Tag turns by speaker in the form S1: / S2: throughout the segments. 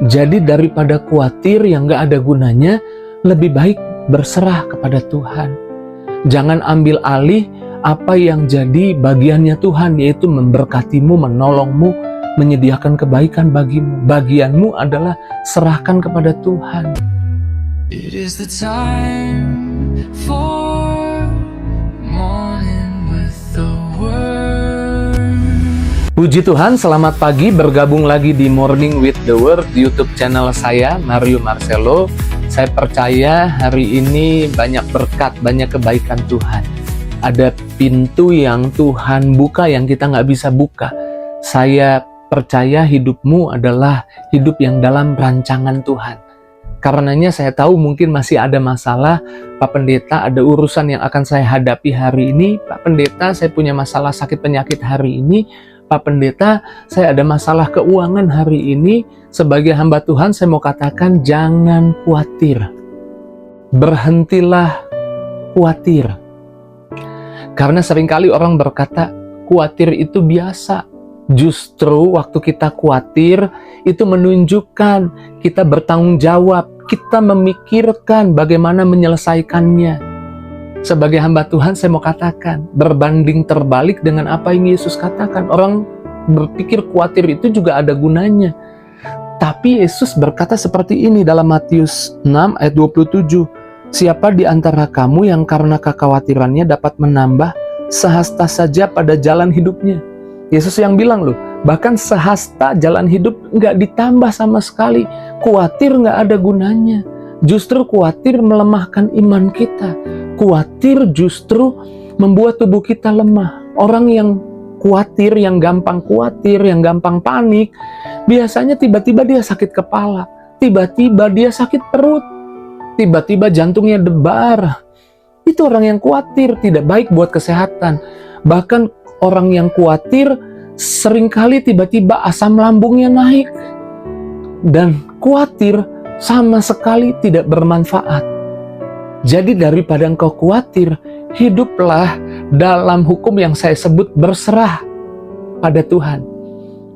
S1: Jadi daripada khawatir yang gak ada gunanya, lebih baik berserah kepada Tuhan. Jangan ambil alih apa yang jadi bagiannya Tuhan, yaitu memberkatimu, menolongmu, menyediakan kebaikan bagimu. Bagianmu adalah serahkan kepada Tuhan.
S2: It is the time for morning with the word.
S1: Puji Tuhan, selamat pagi, bergabung lagi di Morning with the Word YouTube channel saya, Mario Marcelo. Saya percaya hari ini banyak berkat, banyak kebaikan Tuhan. Ada pintu yang Tuhan buka yang kita nggak bisa buka. Saya percaya hidupmu adalah hidup yang dalam rancangan Tuhan. Karenanya saya tahu mungkin masih ada masalah, Pak Pendeta, ada urusan yang akan saya hadapi hari ini. Pak Pendeta, saya punya masalah sakit penyakit hari ini. Pak Pendeta, saya ada masalah keuangan hari ini. Sebagai hamba Tuhan, saya mau katakan jangan khawatir. Berhentilah khawatir. Karena seringkali orang berkata, khawatir itu biasa. Justru waktu kita khawatir, itu menunjukkan kita bertanggung jawab. Kita memikirkan bagaimana menyelesaikannya. Sebagai hamba Tuhan, saya mau katakan, berbanding terbalik dengan apa yang Yesus katakan. Orang berpikir khawatir itu juga ada gunanya. Tapi Yesus berkata seperti ini dalam Matius 6 ayat 27. Siapa di antara kamu yang karena kekhawatirannya dapat menambah sehasta saja pada jalan hidupnya? Yesus yang bilang loh, bahkan sehasta jalan hidup nggak ditambah sama sekali. Khawatir nggak ada gunanya. Justru khawatir melemahkan iman kita. Khawatir justru membuat tubuh kita lemah. Orang yang khawatir, yang gampang panik, biasanya tiba-tiba dia sakit kepala, tiba-tiba dia sakit perut, tiba-tiba jantungnya debar. Itu orang yang khawatir, tidak baik buat kesehatan. Bahkan orang yang khawatir seringkali tiba-tiba asam lambungnya naik. Dan khawatir sama sekali tidak bermanfaat. Jadi daripada engkau khawatir, hiduplah dalam hukum yang saya sebut berserah pada Tuhan.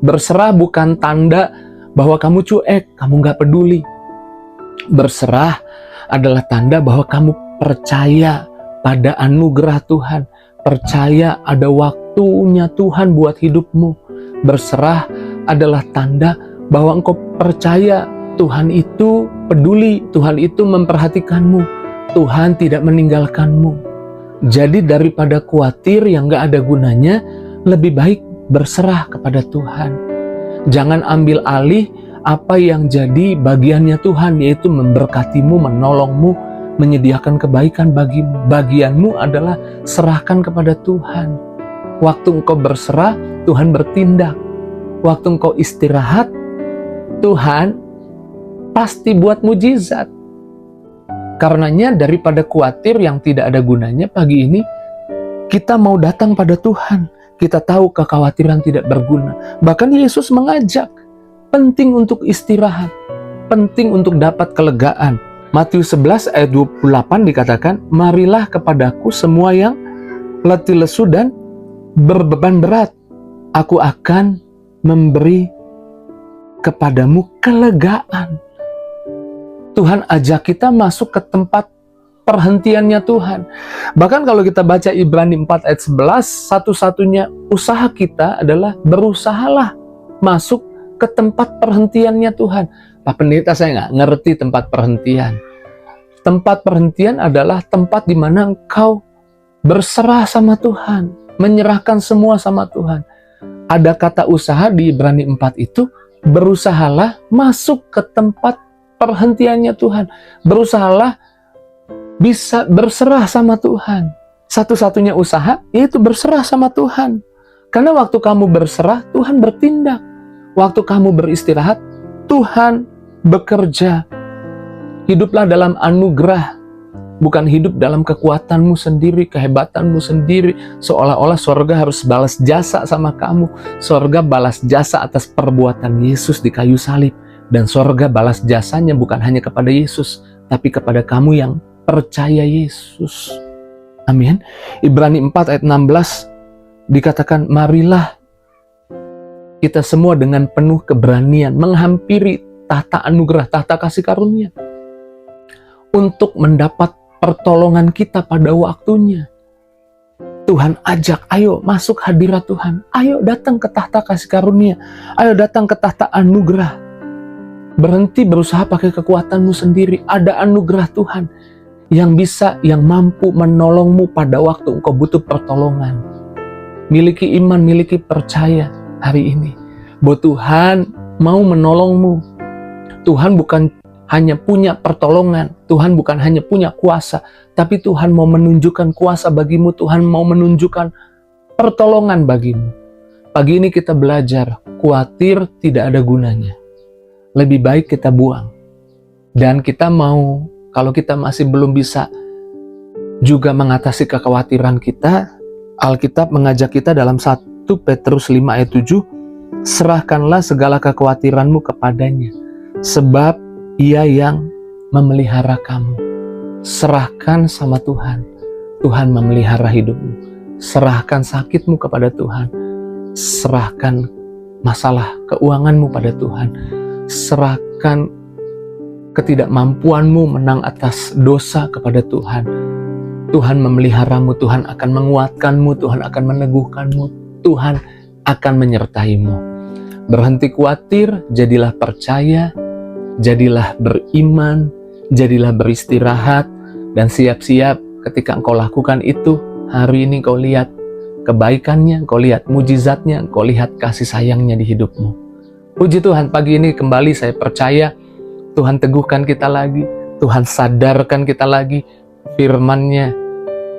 S1: Berserah bukan tanda bahwa kamu cuek, kamu gak peduli. Berserah adalah tanda bahwa kamu percaya pada anugerah Tuhan. Percaya ada waktunya Tuhan buat hidupmu. Berserah adalah tanda bahwa engkau percaya Tuhan itu peduli, Tuhan itu memperhatikanmu, Tuhan tidak meninggalkanmu. Jadi daripada khawatir yang gak ada gunanya, lebih baik berserah kepada Tuhan. Jangan ambil alih apa yang jadi bagiannya Tuhan, yaitu memberkatimu, menolongmu, menyediakan kebaikan bagimu. Bagianmu adalah serahkan kepada Tuhan. Waktu engkau berserah, Tuhan bertindak. Waktu engkau istirahat, Tuhan pasti buat mujizat. Karenanya daripada khawatir yang tidak ada gunanya, pagi ini kita mau datang pada Tuhan. Kita tahu kekhawatiran tidak berguna. Bahkan Yesus mengajak, penting untuk istirahat, penting untuk dapat kelegaan. Matius 11 ayat 28 dikatakan, marilah kepadaku semua yang letih lesu dan berbeban berat. Aku akan memberi kepadamu kelegaan. Tuhan ajak kita masuk ke tempat perhentiannya Tuhan. Bahkan kalau kita baca Ibrani 4 ayat 11, satu-satunya usaha kita adalah berusahalah masuk ke tempat perhentiannya Tuhan. Pak Pendeta, saya nggak ngerti tempat perhentian. Tempat perhentian adalah tempat di mana engkau berserah sama Tuhan, menyerahkan semua sama Tuhan. Ada kata usaha di Ibrani 4 itu, berusahalah masuk ke tempat perhentiannya Tuhan. Berusahalah bisa berserah sama Tuhan. Satu-satunya usaha yaitu berserah sama Tuhan. Karena waktu kamu berserah, Tuhan bertindak. Waktu kamu beristirahat, Tuhan bekerja. Hiduplah dalam anugerah, bukan hidup dalam kekuatanmu sendiri, kehebatanmu sendiri, seolah-olah sorga harus balas jasa sama kamu. Sorga balas jasa atas perbuatan Yesus di kayu salib. Dan sorga balas jasanya bukan hanya kepada Yesus, tapi kepada kamu yang percaya Yesus. Amin. Ibrani 4 ayat 16 dikatakan, marilah kita semua dengan penuh keberanian menghampiri tahta anugerah, tahta kasih karunia. Untuk mendapat pertolongan kita pada waktunya. Tuhan ajak, ayo masuk hadirat Tuhan. Ayo datang ke tahta kasih karunia. Ayo datang ke tahta anugerah. Berhenti berusaha pakai kekuatanmu sendiri. Ada anugerah Tuhan yang bisa, yang mampu menolongmu pada waktu engkau butuh pertolongan. Miliki iman, miliki percaya hari ini bahwa Tuhan mau menolongmu. Tuhan bukan hanya punya pertolongan, Tuhan bukan hanya punya kuasa, tapi Tuhan mau menunjukkan kuasa bagimu, Tuhan mau menunjukkan pertolongan bagimu. Pagi ini kita belajar, khawatir tidak ada gunanya. Lebih baik kita buang. Dan kita mau, kalau kita masih belum bisa juga mengatasi kekhawatiran kita, Alkitab mengajak kita dalam 1 Petrus 5 ayat 7, serahkanlah segala kekhawatiranmu kepadanya, sebab Ia yang memelihara kamu. Serahkan sama Tuhan. Tuhan memelihara hidupmu. Serahkan sakitmu kepada Tuhan. Serahkan masalah keuanganmu pada Tuhan. Serahkan ketidakmampuanmu menang atas dosa kepada Tuhan. Tuhan memeliharamu, Tuhan akan menguatkanmu, Tuhan akan meneguhkanmu, Tuhan akan menyertaimu. Berhenti khawatir, jadilah percaya, jadilah beriman, jadilah beristirahat, dan siap-siap ketika engkau lakukan itu, hari ini kau lihat kebaikannya, kau lihat mujizatnya, kau lihat kasih sayangnya di hidupmu. Puji Tuhan, pagi ini kembali saya percaya Tuhan teguhkan kita lagi, Tuhan sadarkan kita lagi, firman-Nya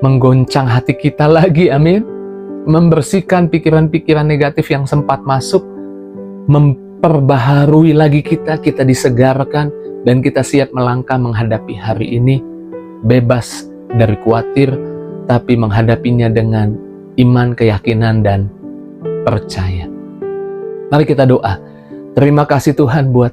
S1: menggoncang hati kita lagi, amin. Membersihkan pikiran-pikiran negatif yang sempat masuk, memperbaharui lagi kita disegarkan, dan kita siap melangkah menghadapi hari ini, bebas dari khawatir, tapi menghadapinya dengan iman, keyakinan, dan percaya. Mari kita doa. Terima kasih Tuhan buat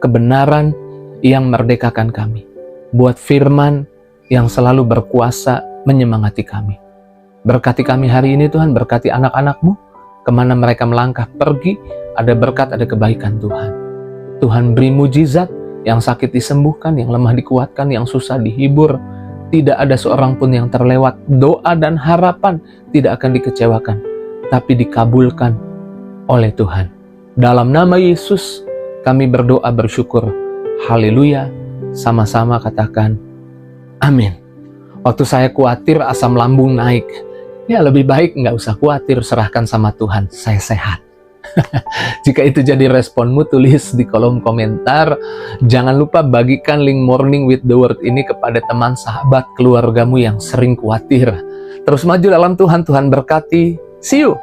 S1: kebenaran yang merdekakan kami, buat firman yang selalu berkuasa menyemangati kami. Berkati kami hari ini Tuhan, berkati anak-anak-Mu, kemana mereka melangkah pergi, ada berkat, ada kebaikan Tuhan. Tuhan beri mujizat, yang sakit disembuhkan, yang lemah dikuatkan, yang susah dihibur. Tidak ada seorang pun yang terlewat. Doa dan harapan tidak akan dikecewakan, tapi dikabulkan oleh Tuhan. Dalam nama Yesus, kami berdoa bersyukur. Haleluya. Sama-sama katakan, amin. Waktu saya khawatir, asam lambung naik. Ya lebih baik nggak usah khawatir, serahkan sama Tuhan, saya sehat. Jika itu jadi responmu, tulis di kolom komentar. Jangan lupa bagikan link Morning with the Word ini kepada teman, sahabat, keluargamu yang sering khawatir. Terus maju dalam Tuhan, Tuhan berkati. See you!